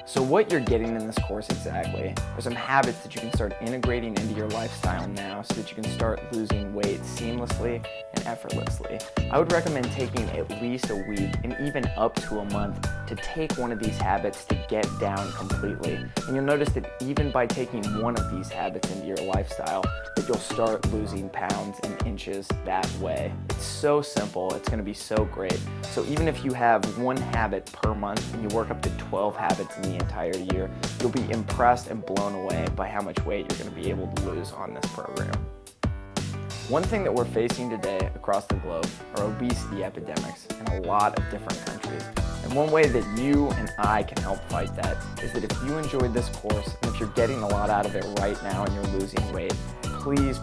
So what you're getting in this course exactly are some habits that you can start integrating into your lifestyle now so that you can start losing weight seamlessly and effortlessly. I would recommend taking at least a week and even up to a month to take one of these habits to get down completely. And you'll notice that even by taking one of these habits into your lifestyle, that you'll start losing pounds and inches that way. It's so simple, it's gonna be so great. So even if you have one habit per month and you work up to 12 habits in the entire year, you'll be impressed and blown away by how much weight you're gonna be able to lose on this program. One thing that we're facing today across the globe are obesity epidemics in a lot of different countries. And one way that you and I can help fight that is that if you enjoyed this course and if you're getting a lot out of it right now and you're losing weight, please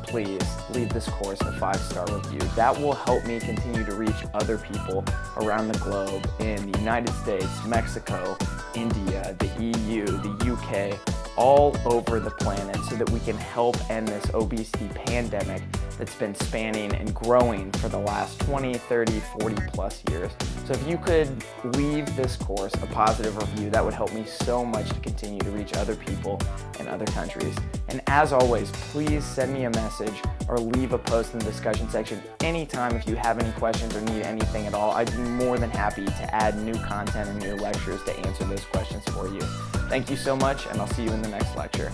leave this course a 5-star review. That will help me continue to reach other people around the globe in the United States, Mexico, India, the EU, the UK, all over the planet so that we can help end this obesity pandemic that's been spanning and growing for the last 20, 30, 40 plus years. So if you could leave this course a positive review, that would help me so much to continue to reach other people in other countries. And as always, please send me a message or leave a post in the discussion section anytime if you have any questions or need anything at all. I'd be more than happy to add new content in your lectures to answer those questions for you. Thank you so much, and I'll see you in the next lecture.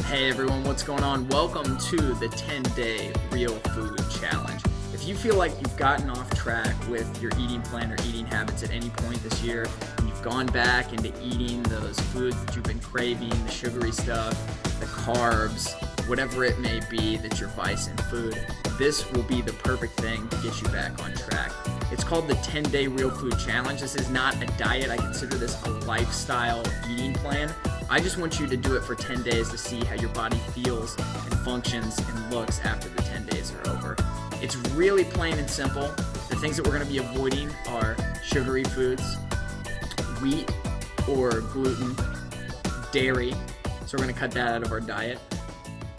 Hey everyone, what's going on? Welcome to the 10-Day Real Food Challenge. If you feel like you've gotten off track with your eating plan or eating habits at any point this year, and you've gone back into eating those foods that you've been craving, the sugary stuff, the carbs, whatever it may be that's your vice in food, this will be the perfect thing to get you back on track. It's called the 10-Day Real Food Challenge. This is not a diet. I consider this a lifestyle eating plan. I just want you to do it for 10 days to see how your body feels and functions and looks after the 10 days are over. It's really plain and simple. The things that we're going to be avoiding are sugary foods, wheat or gluten, dairy, so we're going to cut that out of our diet,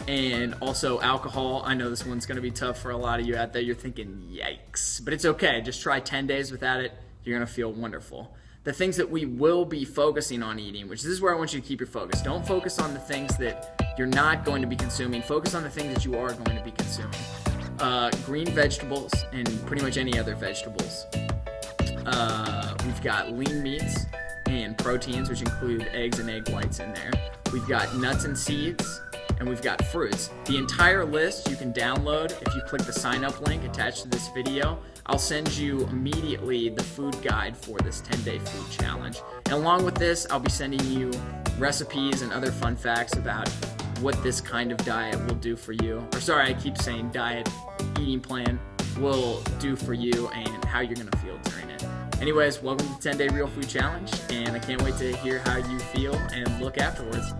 and also alcohol. I know this one's going to be tough for a lot of you out there. You're thinking, yikes, but it's okay. Just try 10 days without it. You're going to feel wonderful. The things that we will be focusing on eating, which this is where I want you to keep your focus. Don't focus on the things that you're not going to be consuming. Focus on the things that you are going to be consuming. Green vegetables and pretty much any other vegetables. We've got lean meats and proteins, which include eggs and egg whites in there. We've got nuts and seeds, and we've got fruits. The entire list you can download if you click the sign up link attached to this video. I'll send you immediately the food guide for this 10-day food challenge. And along with this, I'll be sending you recipes and other fun facts about what this kind of diet will do for you. Or sorry, I keep saying diet, eating plan will do for you and how you're gonna feel during it. Anyways, welcome to the 10-Day Real Food Challenge, and I can't wait to hear how you feel and look afterwards.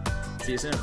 See you soon.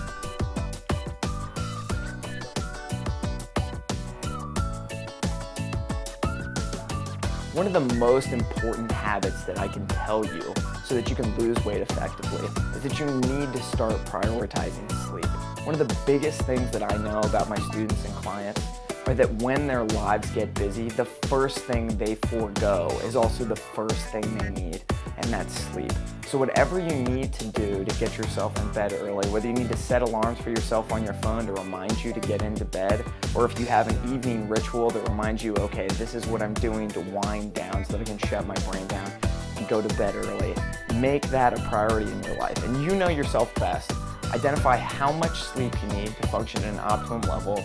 One of the most important habits that I can tell you so that you can lose weight effectively is that you need to start prioritizing sleep. One of the biggest things that I know about my students and clients are that when their lives get busy, the first thing they forego is also the first thing they need, and that's sleep. So whatever you need to do to get yourself in bed early, whether you need to set alarms for yourself on your phone to remind you to get into bed, or if you have an evening ritual that reminds you, okay, this is what I'm doing to wind down so that I can shut my brain down and go to bed early, make that a priority in your life. And you know yourself best. Identify how much sleep you need to function at an optimum level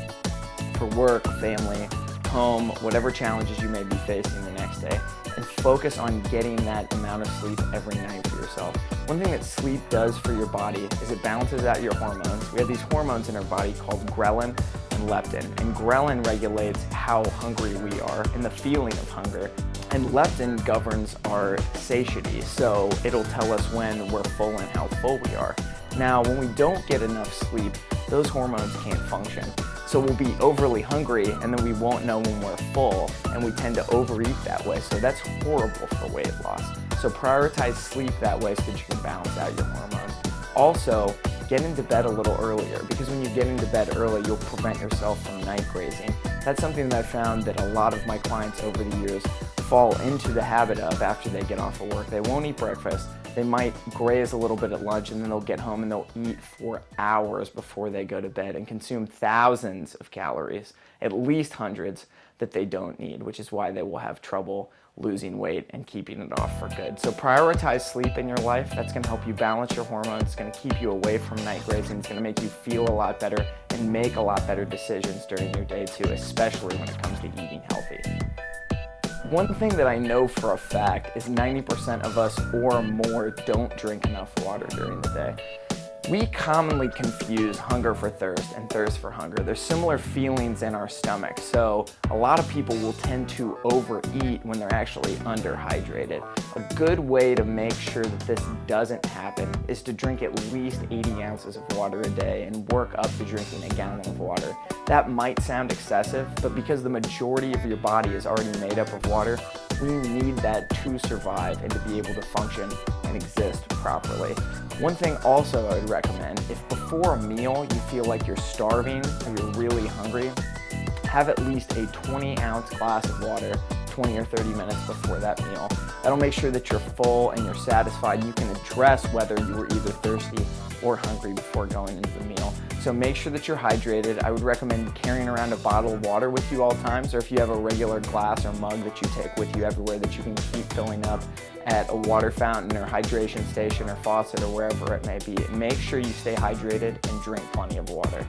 for work, family, home, whatever challenges you may be facing the next day, and focus on getting that amount of sleep every night for yourself. One thing that sleep does for your body is it balances out your hormones. We have these hormones in our body called ghrelin and leptin, and ghrelin regulates how hungry we are and the feeling of hunger, and leptin governs our satiety, so it'll tell us when we're full and how full we are. Now, when we don't get enough sleep, those hormones can't function. So we'll be overly hungry, and then we won't know when we're full, and we tend to overeat that way. So that's horrible for weight loss. So prioritize sleep that way so that you can balance out your hormones. Also, get into bed a little earlier, because when you get into bed early, you'll prevent yourself from night grazing. That's something that I found that a lot of my clients over the years fall into the habit of after they get off of work. They won't eat breakfast. They might graze a little bit at lunch, and then they'll get home and they'll eat for hours before they go to bed and consume thousands of calories, at least hundreds, that they don't need, which is why they will have trouble losing weight and keeping it off for good. So prioritize sleep in your life. That's going to help you balance your hormones. It's going to keep you away from night grazing. It's going to make you feel a lot better and make a lot better decisions during your day too, especially when it comes to eating healthy. One thing that I know for a fact is 90% of us or more don't drink enough water during the day. We commonly confuse hunger for thirst and thirst for hunger. There's similar feelings in our stomach, so a lot of people will tend to overeat when they're actually underhydrated. A good way to make sure that this doesn't happen is to drink at least 80 ounces of water a day and work up to drinking a gallon of water. That might sound excessive, but because the majority of your body is already made up of water, we need that to survive and to be able to function and exist properly. One thing also I would recommend, if before a meal you feel like you're starving or you're really hungry, have at least a 20-ounce glass of water 20 or 30 minutes before that meal. That'll make sure that you're full and you're satisfied. You can address whether you were either thirsty or hungry before going into the meal. So make sure that you're hydrated. I would recommend carrying around a bottle of water with you all times, or if you have a regular glass or mug that you take with you everywhere that you can keep filling up at a water fountain or hydration station or faucet or wherever it may be. Make sure you stay hydrated and drink plenty of water.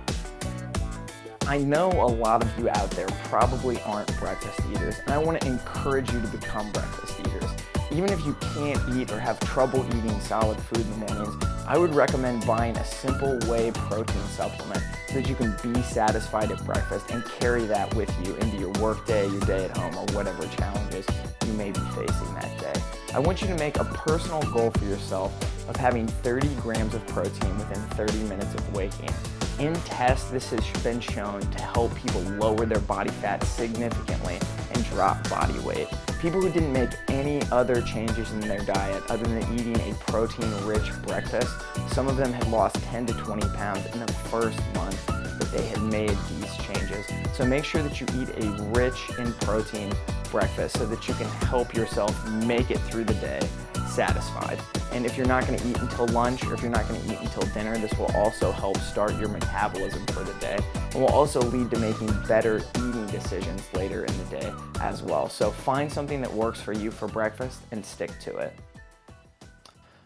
I know a lot of you out there probably aren't breakfast eaters, and I want to encourage you to become breakfast eaters. Even if you can't eat or have trouble eating solid food in the mornings, I would recommend buying a simple whey protein supplement so that you can be satisfied at breakfast and carry that with you into your work day, your day at home, or whatever challenges you may be facing that day. I want you to make a personal goal for yourself of having 30 grams of protein within 30 minutes of waking. In tests, this has been shown to help people lower their body fat significantly and drop body weight. People who didn't make any other changes in their diet other than eating a protein-rich breakfast, some of them had lost 10 to 20 pounds in the first month that they had made these changes. So make sure that you eat a rich in protein breakfast so that you can help yourself make it through the day satisfied. And if you're not going to eat until lunch, or if you're not going to eat until dinner, this will also help start your metabolism for the day, and will also lead to making better eating decisions later in the day as well. So find something that works for you for breakfast and stick to it.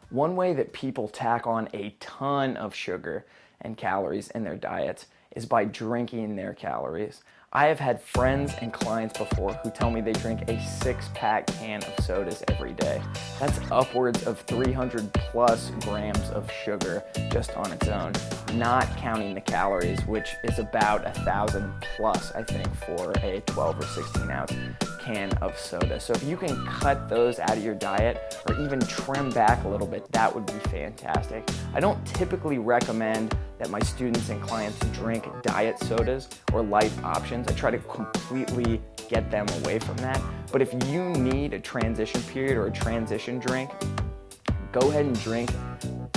One way that people tack on a ton of sugar and calories in their diets is by drinking their calories. I have had friends and clients before who tell me they drink a 6-pack can of sodas every day. That's upwards of 300 plus grams of sugar just on its own, not counting the calories, which is about 1,000 plus, I think, for a 12 or 16 ounce can of soda. So if you can cut those out of your diet or even trim back a little bit, that would be fantastic. I don't typically recommend that my students and clients drink diet sodas or light options. I try to completely get them away from that. But if you need a transition period or a transition drink, go ahead and drink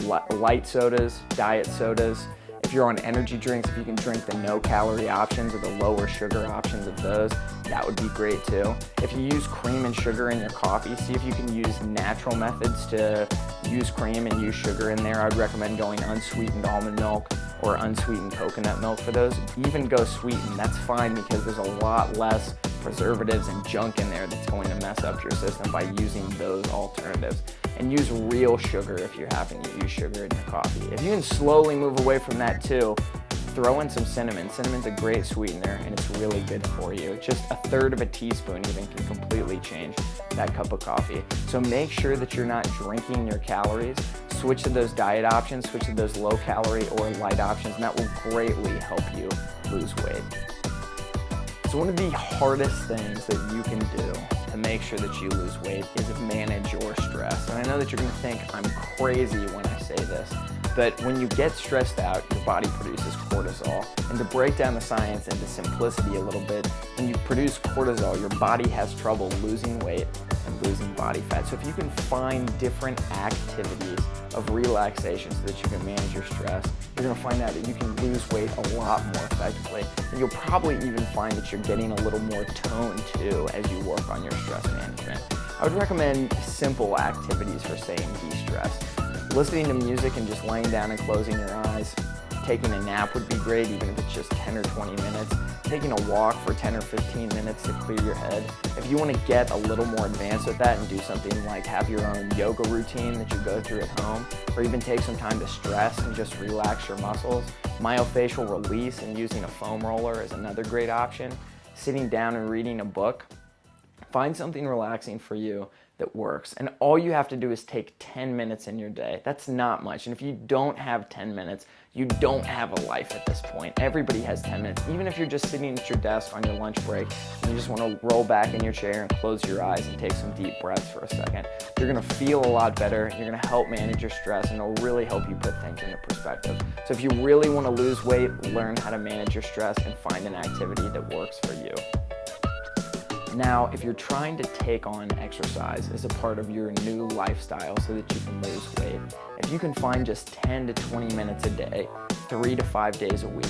light sodas, diet sodas. If you're on energy drinks, if you can drink the no-calorie options or the lower sugar options of those, that would be great too. If you use cream and sugar in your coffee, see if you can use natural methods to use cream and use sugar in there. I'd recommend going unsweetened almond milk or unsweetened coconut milk for those. Even go sweetened, that's fine because there's a lot less preservatives and junk in there that's going to mess up your system by using those alternatives. And use real sugar if you're having to use sugar in your coffee. If you can slowly move away from that too, throw in some cinnamon. Cinnamon's a great sweetener and it's really good for you. Just 1/3 of a teaspoon even can completely change that cup of coffee. So make sure that you're not drinking your calories. Switch to those diet options, switch to those low calorie or light options, and that will greatly help you lose weight. So one of the hardest things that you can do to make sure that you lose weight is manage your stress. And I know that you're going to think I'm crazy when I say this, But when you get stressed out, your body produces cortisol. And to break down the science into simplicity a little bit, when you produce cortisol, your body has trouble losing weight and losing body fat. So if you can find different activities of relaxation so that you can manage your stress, you're gonna find out that you can lose weight a lot more effectively. And you'll probably even find that you're getting a little more tone too as you work on your stress management. I would recommend simple activities for staying de-stressed. Listening to music and just laying down and closing your eyes. Taking a nap would be great, even if it's just 10 or 20 minutes. Taking a walk for 10 or 15 minutes to clear your head. If you want to get a little more advanced with that and do something like have your own yoga routine that you go through at home, or even take some time to stress and just relax your muscles, myofascial release and using a foam roller is another great option. Sitting down and reading a book. Find something relaxing for you that works. And all you have to do is take 10 minutes in your day. That's not much. And if you don't have 10 minutes, you don't have a life at this point. Everybody has 10 minutes. Even if you're just sitting at your desk on your lunch break and you just want to roll back in your chair and close your eyes and take some deep breaths for a second, you're going to feel a lot better. You're going to help manage your stress, and it'll really help you put things into perspective. So if you really want to lose weight, learn how to manage your stress and find an activity that works for you. Now, if you're trying to take on exercise as a part of your new lifestyle so that you can lose weight, if you can find just 10 to 20 minutes a day, 3 to 5 days a week,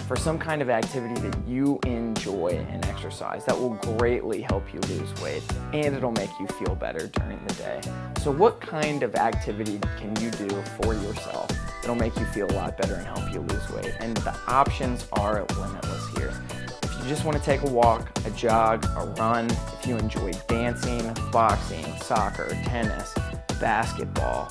for some kind of activity that you enjoy in exercise, that will greatly help you lose weight, and it'll make you feel better during the day. So what kind of activity can you do for yourself that'll make you feel a lot better and help you lose weight? And the options are limitless here. If you just want to take a walk, a jog, a run, if you enjoy dancing, boxing, soccer, tennis, basketball,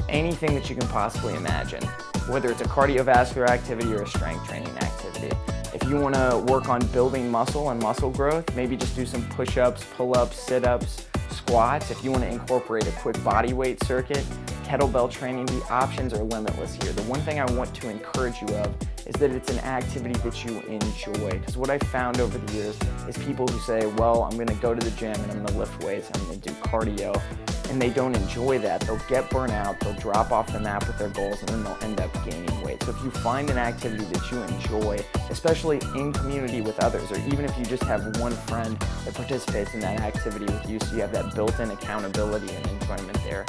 anything that you can possibly imagine, whether it's a cardiovascular activity or a strength training activity. If you want to work on building muscle and muscle growth, maybe just do some push-ups, pull-ups, sit-ups, squats. If you want to incorporate a quick body weight circuit, kettlebell training, the options are limitless here. The one thing I want to encourage you of is that it's an activity that you enjoy. Because what I found over the years is people who say, well, I'm going to go to the gym and I'm going to lift weights, I'm going to do cardio, and they don't enjoy that. They'll get burnt out, they'll drop off the map with their goals, and then they'll end up gaining weight. So if you find an activity that you enjoy, especially in community with others, or even if you just have one friend that participates in that activity with you, so you have that built-in accountability and enjoyment there,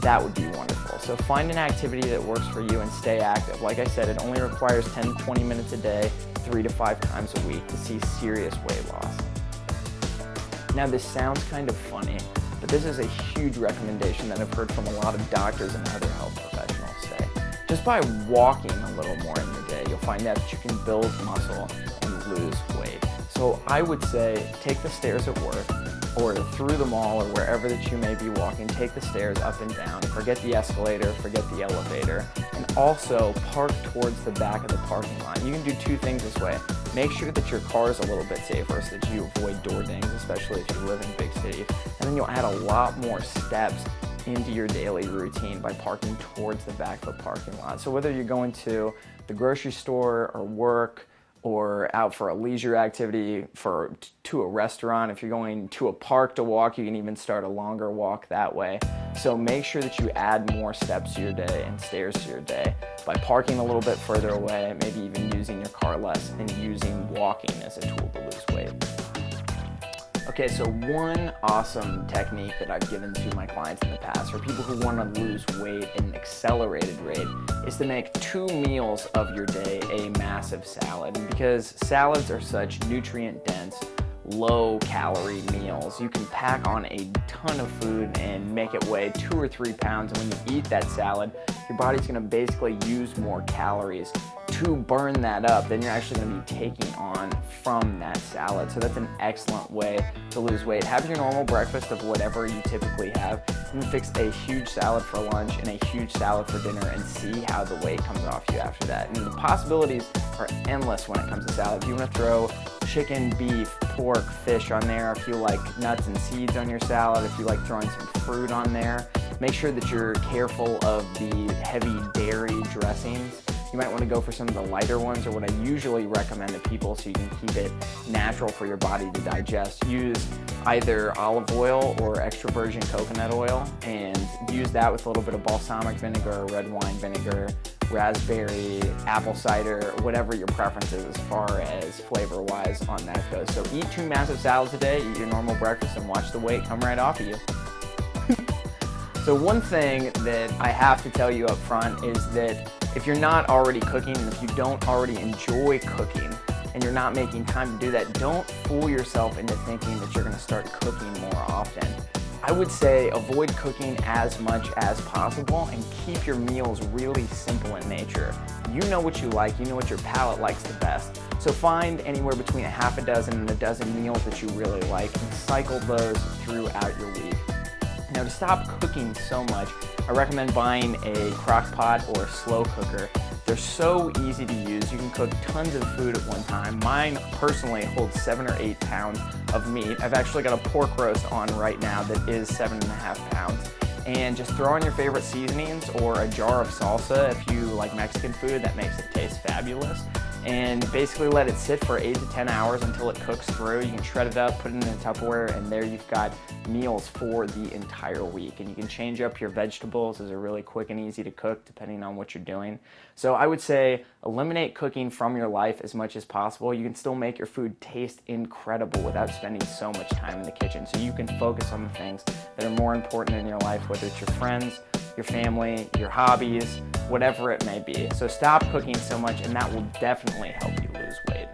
that would be wonderful. So find an activity that works for you and stay active. Like I said, it only requires 10 to 20 minutes a day, 3 to 5 times a week to see serious weight loss. Now this sounds kind of funny, but this is a huge recommendation that I've heard from a lot of doctors and other health professionals say. Just by walking a little more in your day, you'll find out that you can build muscle and lose weight. So I would say take the stairs at work, or through the mall, or wherever that you may be walking, take the stairs up and down. Forget the escalator, forget the elevator, and also park towards the back of the parking lot. You can do two things this way. Make sure that your car is a little bit safer so that you avoid door dings, especially if you live in big cities. And then you'll add a lot more steps into your daily routine by parking towards the back of the parking lot. So whether you're going to the grocery store or work, or out for a leisure activity, to a restaurant. If you're going to a park to walk, you can even start a longer walk that way. So make sure that you add more steps to your day and stairs to your day by parking a little bit further away, maybe even using your car less and using walking as a tool to lose weight. Okay, so one awesome technique that I've given to my clients in the past for people who want to lose weight at an accelerated rate is to make 2 meals of your day a massive salad. And because salads are such nutrient-dense, low-calorie meals, you can pack on a ton of food and make it weigh 2 or 3 pounds. And when you eat that salad, your body's going to basically use more calories to burn that up than you're actually going to be taking on from that salad. So that's an excellent way to lose weight. Have your normal breakfast of whatever you typically have, and then fix a huge salad for lunch and a huge salad for dinner and see how the weight comes off you after that. And the possibilities are endless when it comes to salad. If you want to throw chicken, beef, pork, fish on there, if you like nuts and seeds on your salad, if you like throwing some fruit on there, make sure that you're careful of the heavy dairy dressings. You might want to go for some of the lighter ones, or what I usually recommend to people so you can keep it natural for your body to digest. Use either olive oil or extra virgin coconut oil, and use that with a little bit of balsamic vinegar, red wine vinegar, raspberry, apple cider, whatever your preference is as far as flavor-wise on that goes. So eat 2 massive salads a day, eat your normal breakfast, and watch the weight come right off of you. So one thing that I have to tell you up front is that if you're not already cooking, and if you don't already enjoy cooking, and you're not making time to do that, don't fool yourself into thinking that you're gonna start cooking more often. I would say avoid cooking as much as possible and keep your meals really simple in nature. You know what you like, you know what your palate likes the best. So find anywhere between a half a dozen and a dozen meals that you really like and cycle those throughout your week. Now, to stop cooking so much, I recommend buying a crock pot or a slow cooker. They're so easy to use. You can cook tons of food at one time. Mine personally holds 7 or 8 pounds of meat. I've actually got a pork roast on right now that is 7.5 pounds. And just throw in your favorite seasonings or a jar of salsa if you like Mexican food. That makes it taste fabulous. And basically let it sit for 8 to 10 hours until it cooks through. You can shred it up, put it in a Tupperware, and there you've got meals for the entire week. And you can change up your vegetables. Those are really quick and easy to cook depending on what you're doing. So I would say eliminate cooking from your life as much as possible. You can still make your food taste incredible without spending so much time in the kitchen. So you can focus on the things that are more important in your life, whether it's your friends, your family, your hobbies, whatever it may be. So stop cooking so much, and that will definitely help you lose weight.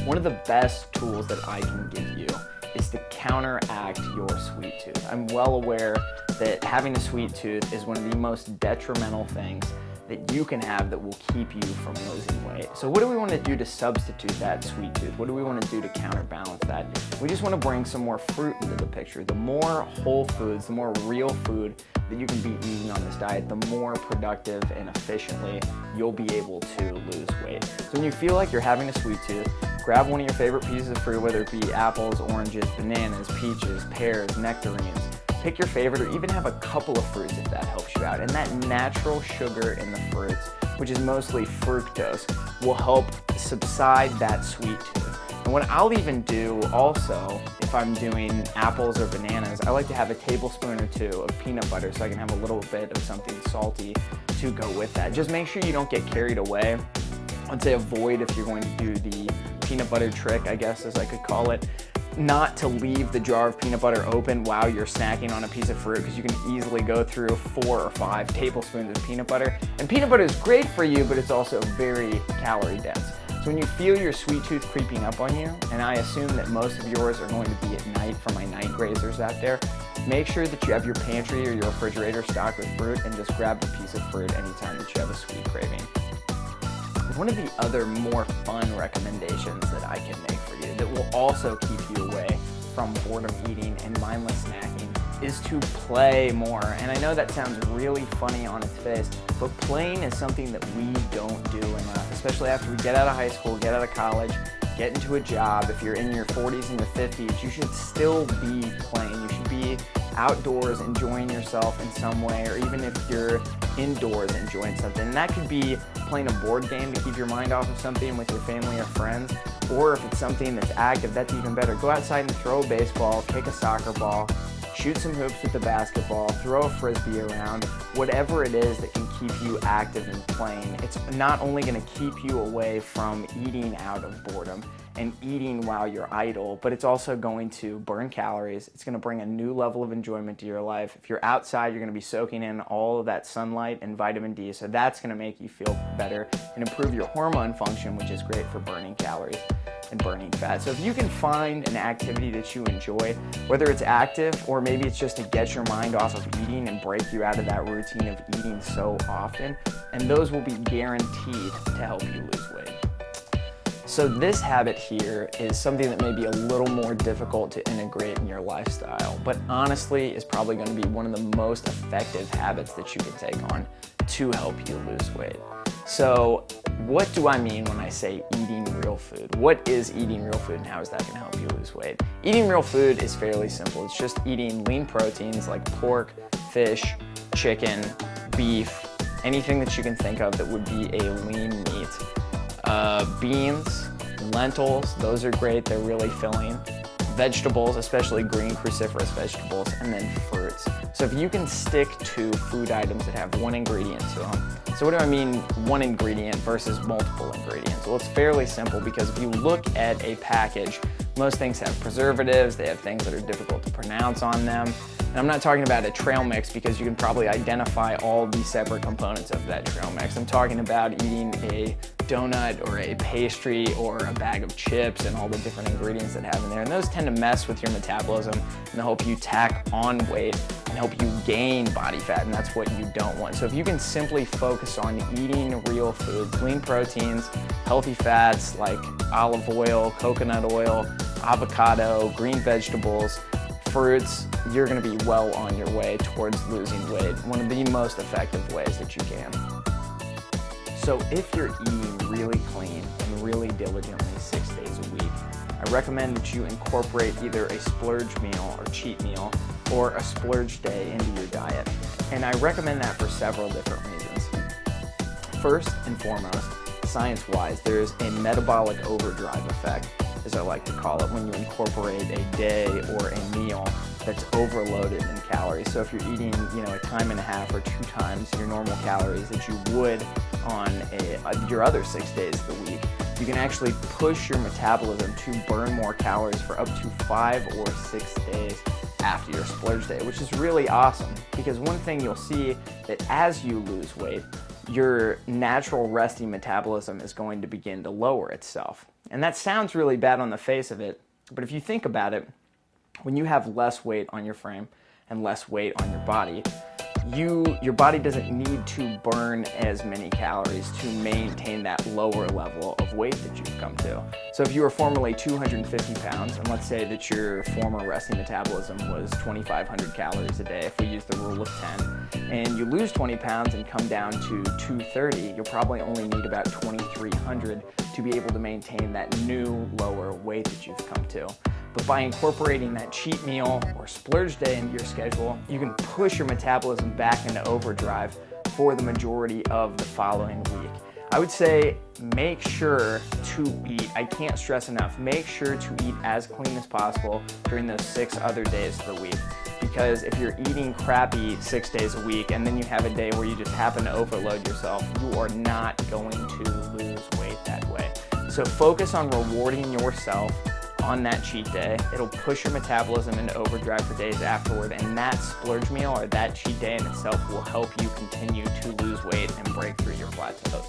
One of the best tools that I can give you is to counteract your sweet tooth. I'm well aware that having a sweet tooth is one of the most detrimental things that you can have that will keep you from losing weight. So what do we want to do to substitute that sweet tooth? What do we want to do to counterbalance that? We just want to bring some more fruit into the picture. The more whole foods, the more real food that you can be eating on this diet, the more productive and efficiently you'll be able to lose weight. So when you feel like you're having a sweet tooth, grab one of your favorite pieces of fruit, whether it be apples, oranges, bananas, peaches, pears, nectarines. Pick your favorite, or even have a couple of fruits if that helps you out. And that natural sugar in the fruits, which is mostly fructose, will help subside that sweet tooth. And what I'll even do also, if I'm doing apples or bananas, I like to have a tablespoon or 2 of peanut butter so I can have a little bit of something salty to go with that. Just make sure you don't get carried away. I'd say avoid, if you're going to do the peanut butter trick, I guess as I could call it, not to leave the jar of peanut butter open while you're snacking on a piece of fruit, because you can easily go through 4 or 5 tablespoons of peanut butter. And peanut butter is great for you, but it's also very calorie dense. So when you feel your sweet tooth creeping up on you, and I assume that most of yours are going to be at night for my night grazers out there, make sure that you have your pantry or your refrigerator stocked with fruit, and just grab a piece of fruit anytime that you have a sweet craving. One of the other more fun recommendations that I can make for you that will also keep you away from boredom eating and mindless snacking is to play more. And I know that sounds really funny on its face, but playing is something that we don't do enough, especially after we get out of high school, get out of college, get into a job. If you're in your 40s and your 50s, you should still be playing. You should be outdoors enjoying yourself in some way, or even if you're indoors enjoying something. And that could be playing a board game to keep your mind off of something with your family or friends, or if it's something that's active, that's even better. Go outside and throw a baseball, kick a soccer ball, shoot some hoops with the basketball, throw a frisbee around, whatever it is that can keep you active and playing. It's not only going to keep you away from eating out of boredom and eating while you're idle, but it's also going to burn calories. It's going to bring a new level of enjoyment to your life. If you're outside, you're going to be soaking in all of that sunlight and vitamin D, so that's going to make you feel better and improve your hormone function, which is great for burning calories and burning fat. So if you can find an activity that you enjoy, whether it's active or maybe it's just to get your mind off of eating and break you out of that routine of eating so often, and those will be guaranteed to help you lose weight. So this habit here is something that may be a little more difficult to integrate in your lifestyle, but honestly is probably going to be one of the most effective habits that you can take on to help you lose weight. So what do I mean when I say eating real food? What is eating real food, and how is that going to help you lose weight? Eating real food is fairly simple. It's just eating lean proteins like pork, fish, chicken, beef, anything that you can think of that would be a lean meat. Beans, lentils, those are great, they're really filling. Vegetables, especially green cruciferous vegetables, and then fruits. So if you can stick to food items that have one ingredient to them. So what do I mean one ingredient versus multiple ingredients? Well, it's fairly simple, because if you look at a package, most things have preservatives, they have things that are difficult to pronounce on them. And I'm not talking about a trail mix, because you can probably identify all the separate components of that trail mix. I'm talking about eating a donut or a pastry or a bag of chips and all the different ingredients that have in there. And those tend to mess with your metabolism and help you tack on weight and help you gain body fat, and that's what you don't want. So if you can simply focus on eating real food, clean proteins, healthy fats like olive oil, coconut oil, avocado, green vegetables, fruits, you're gonna be well on your way towards losing weight, one of the most effective ways that you can. So if you're eating really clean and really diligently 6 days a week, I recommend that you incorporate either a splurge meal or cheat meal or a splurge day into your diet. And I recommend that for several different reasons. First and foremost, science-wise, there's a metabolic overdrive effect, as I like to call it, when you incorporate a day or a meal that's overloaded in calories. So if you're eating, a time and a half or 2 times your normal calories that you would on your other 6 days of the week, you can actually push your metabolism to burn more calories for up to 5 or 6 days after your splurge day, which is really awesome, because one thing you'll see that as you lose weight, your natural resting metabolism is going to begin to lower itself. And that sounds really bad on the face of it, but if you think about it, when you have less weight on your frame and less weight on your body, your body doesn't need to burn as many calories to maintain that lower level of weight that you've come to. So if you were formerly 250 pounds, and let's say that your former resting metabolism was 2,500 calories a day, if we use the rule of 10, and you lose 20 pounds and come down to 230, you'll probably only need about 2,300 to be able to maintain that new lower weight that you've come to. But by incorporating that cheat meal or splurge day into your schedule, you can push your metabolism back into overdrive for the majority of the following week. I would say make sure to eat, I can't stress enough, make sure to eat as clean as possible during those 6 other days of the week. Because if you're eating crappy 6 days a week and then you have a day where you just happen to overload yourself, you are not going to lose weight that way. So focus on rewarding yourself on that cheat day. It'll push your metabolism into overdrive for days afterward, and that splurge meal or that cheat day in itself will help you continue to lose weight and break through your plateaus.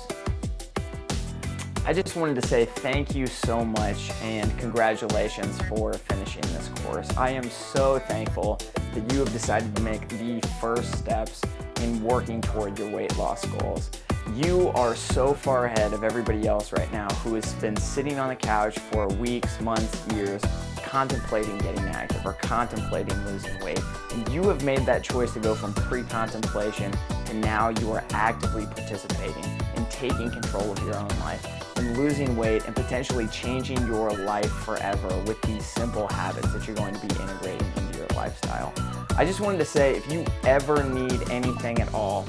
I just wanted to say thank you so much and congratulations for finishing this course. I am so thankful that you have decided to make the first steps in working toward your weight loss goals. You are so far ahead of everybody else right now who has been sitting on the couch for weeks, months, years, contemplating getting active or contemplating losing weight. And you have made that choice to go from pre-contemplation to now you are actively participating in taking control of your own life and losing weight and potentially changing your life forever with these simple habits that you're going to be integrating into your lifestyle. I just wanted to say, if you ever need anything at all,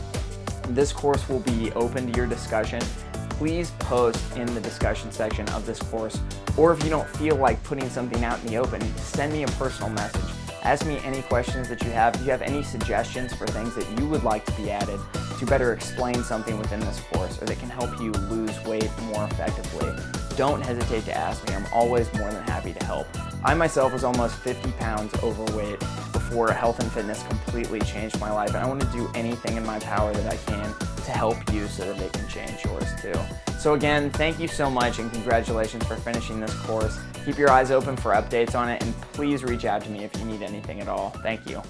this course will be open to your discussion. Please post in the discussion section of this course, or if you don't feel like putting something out in the open, send me a personal message. Ask me any questions that you have. If you have any suggestions for things that you would like to be added to better explain something within this course or that can help you lose weight more effectively, don't hesitate to ask me. I'm always more than happy to help. I myself was almost 50 pounds overweight before health and fitness completely changed my life, and I want to do anything in my power that I can to help you so that it can change yours too. So again, thank you so much and congratulations for finishing this course. Keep your eyes open for updates on it, and please reach out to me if you need anything at all. Thank you.